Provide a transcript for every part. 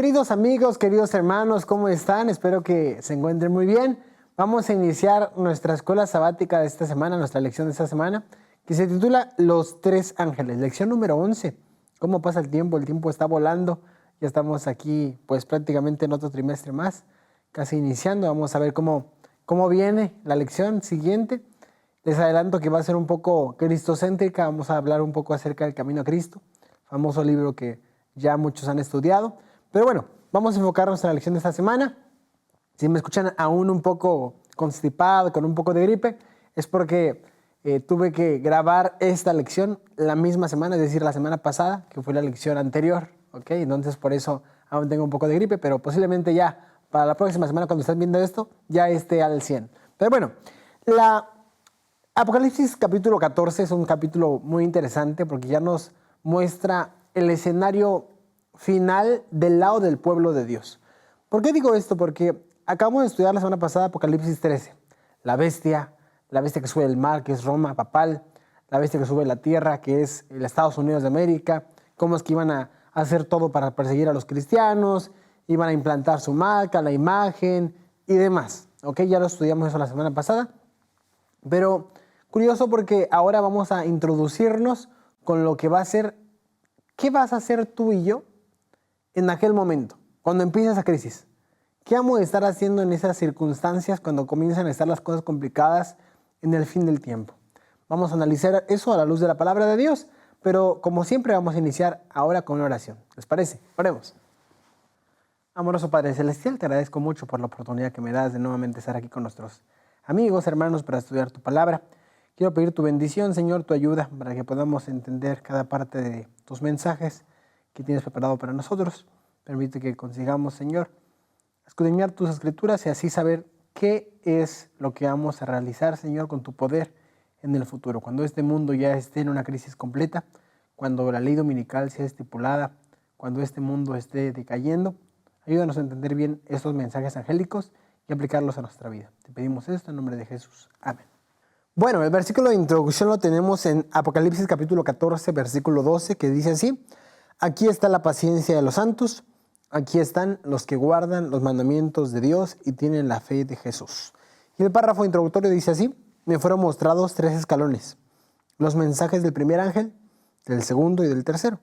Queridos amigos, queridos hermanos, ¿cómo están? Espero que se encuentren muy bien. Vamos a iniciar nuestra escuela sabática de esta semana, nuestra lección de esta semana, que se titula Los Tres Ángeles, lección número 11. ¿Cómo pasa el tiempo? El tiempo está volando. Ya estamos aquí, pues prácticamente en otro trimestre más, casi iniciando. Vamos a ver cómo viene la lección siguiente. Les adelanto que va a ser un poco cristocéntrica. Vamos a hablar un poco acerca del camino a Cristo, famoso libro que ya muchos han estudiado. Pero bueno, vamos a enfocarnos en la lección de esta semana. Si me escuchan aún un poco constipado, con un poco de gripe, es porque tuve que grabar esta lección la misma semana, es decir, la semana pasada, que fue la lección anterior, ¿ok? Entonces por eso aún tengo un poco de gripe, pero posiblemente ya para la próxima semana, cuando estén viendo esto, ya esté al 100. Pero bueno, la Apocalipsis capítulo 14 es un capítulo muy interesante porque ya nos muestra el escenario final del lado del pueblo de Dios. ¿Por qué digo esto? Porque acabamos de estudiar la semana pasada Apocalipsis 13. La bestia que sube del mar, que es Roma papal, la bestia que sube de la tierra, que es el Estados Unidos de América, cómo es que iban a hacer todo para perseguir a los cristianos, iban a implantar su marca, la imagen y demás. ¿Ok? Ya lo estudiamos eso la semana pasada. Pero curioso porque ahora vamos a introducirnos con lo que va a ser, ¿qué vas a hacer tú y yo en aquel momento, cuando empieza esa crisis? ¿Qué vamos a estar haciendo en esas circunstancias cuando comienzan a estar las cosas complicadas en el fin del tiempo? Vamos a analizar eso a la luz de la palabra de Dios, pero como siempre vamos a iniciar ahora con una oración. ¿Les parece? Oremos. Amoroso Padre Celestial, te agradezco mucho por la oportunidad que me das de nuevamente estar aquí con nuestros amigos, hermanos, para estudiar tu palabra. Quiero pedir tu bendición, Señor, tu ayuda, para que podamos entender cada parte de tus mensajes que tienes preparado para nosotros. Permite que consigamos, Señor, escudriñar tus escrituras y así saber qué es lo que vamos a realizar, Señor, con tu poder en el futuro. Cuando este mundo ya esté en una crisis completa, cuando la ley dominical sea estipulada, cuando este mundo esté decayendo, ayúdanos a entender bien estos mensajes angélicos y aplicarlos a nuestra vida. Te pedimos esto en nombre de Jesús. Amén. Bueno, el versículo de introducción lo tenemos en Apocalipsis capítulo 14, versículo 12, que dice así: aquí está la paciencia de los santos, aquí están los que guardan los mandamientos de Dios y tienen la fe de Jesús. Y el párrafo introductorio dice así: me fueron mostrados 3 escalones, los mensajes del primer ángel, del segundo y del tercero.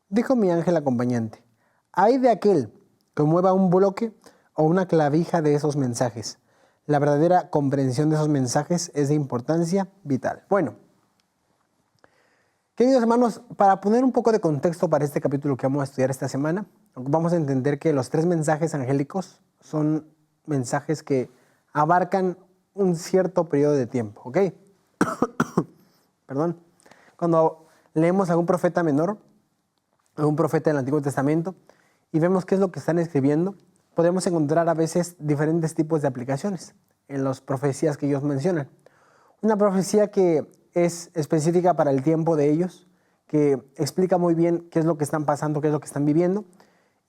Dijo mi ángel acompañante: ay de aquel que mueva un bloque o una clavija de esos mensajes. La verdadera comprensión de esos mensajes es de importancia vital. Bueno, queridos hermanos, para poner un poco de contexto para este capítulo que vamos a estudiar esta semana, vamos a entender que los 3 mensajes angélicos son mensajes que abarcan un cierto periodo de tiempo, ¿ok? Perdón. Cuando leemos a algún profeta menor, a un profeta del Antiguo Testamento, y vemos qué es lo que están escribiendo, podemos encontrar a veces diferentes tipos de aplicaciones en las profecías que ellos mencionan. Una profecía que es específica para el tiempo de ellos, que explica muy bien qué es lo que están pasando, qué es lo que están viviendo,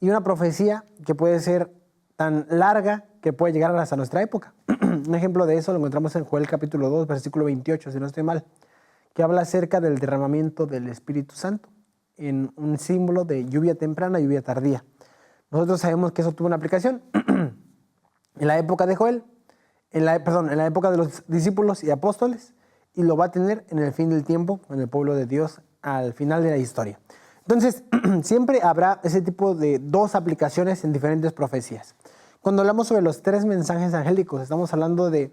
y una profecía que puede ser tan larga que puede llegar hasta nuestra época. Un ejemplo de eso lo encontramos en Joel capítulo 2, versículo 28, si no estoy mal, que habla acerca del derramamiento del Espíritu Santo en un símbolo de lluvia temprana y lluvia tardía. Nosotros sabemos que eso tuvo una aplicación en la época de Joel, en la época de los discípulos y apóstoles, y lo va a tener en el fin del tiempo, en el pueblo de Dios, al final de la historia. Entonces, siempre habrá ese tipo de 2 aplicaciones en diferentes profecías. Cuando hablamos sobre los 3 mensajes angélicos, estamos hablando de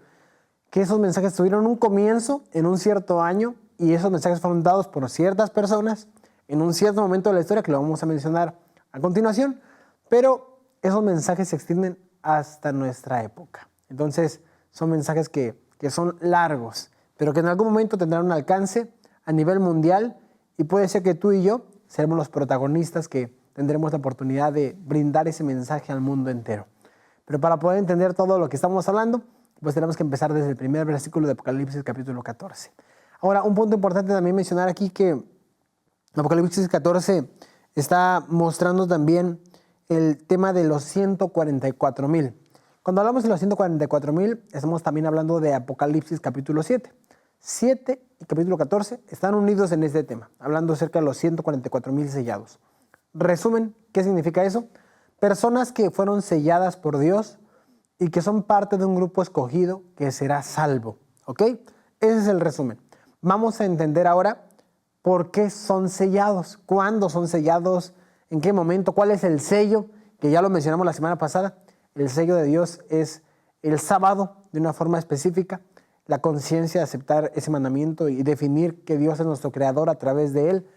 que esos mensajes tuvieron un comienzo en un cierto año, y esos mensajes fueron dados por ciertas personas en un cierto momento de la historia, que lo vamos a mencionar a continuación, pero esos mensajes se extienden hasta nuestra época. Entonces, son mensajes que son largos, pero que en algún momento tendrán un alcance a nivel mundial, y puede ser que tú y yo seremos los protagonistas que tendremos la oportunidad de brindar ese mensaje al mundo entero. Pero para poder entender todo lo que estamos hablando, pues tenemos que empezar desde el primer versículo de Apocalipsis capítulo 14. Ahora, un punto importante también mencionar aquí, que Apocalipsis 14 está mostrando también el tema de los 144,000. Cuando hablamos de los 144,000, estamos también hablando de Apocalipsis capítulo 7. 7 y capítulo 14 están unidos en este tema, hablando acerca de los 144,000 sellados. Resumen, ¿qué significa eso? personas que fueron selladas por Dios y que son parte de un grupo escogido que será salvo. ¿Ok? Ese es el resumen. Vamos a entender ahora por qué son sellados, cuándo son sellados, en qué momento, cuál es el sello, que ya lo mencionamos la semana pasada. El sello de Dios es el sábado de una forma específica, la conciencia de aceptar ese mandamiento y definir que Dios es nuestro creador a través de él.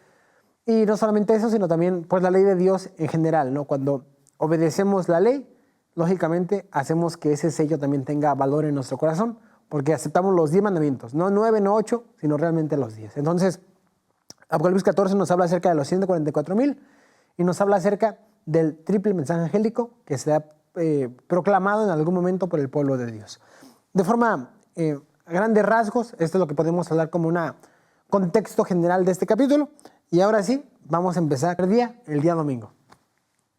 Y no solamente eso, sino también pues la ley de Dios en general, ¿no? Cuando obedecemos la ley, lógicamente hacemos que ese sello también tenga valor en nuestro corazón, porque aceptamos los 10 mandamientos, no 9, no 8, sino realmente los 10. Entonces, Apocalipsis 14 nos habla acerca de los 144,000 y nos habla acerca del triple mensaje angélico que se ha proclamado en algún momento por el pueblo de Dios. De forma a grandes rasgos, esto es lo que podemos hablar como un contexto general de este capítulo. Y ahora sí, vamos a empezar el día domingo.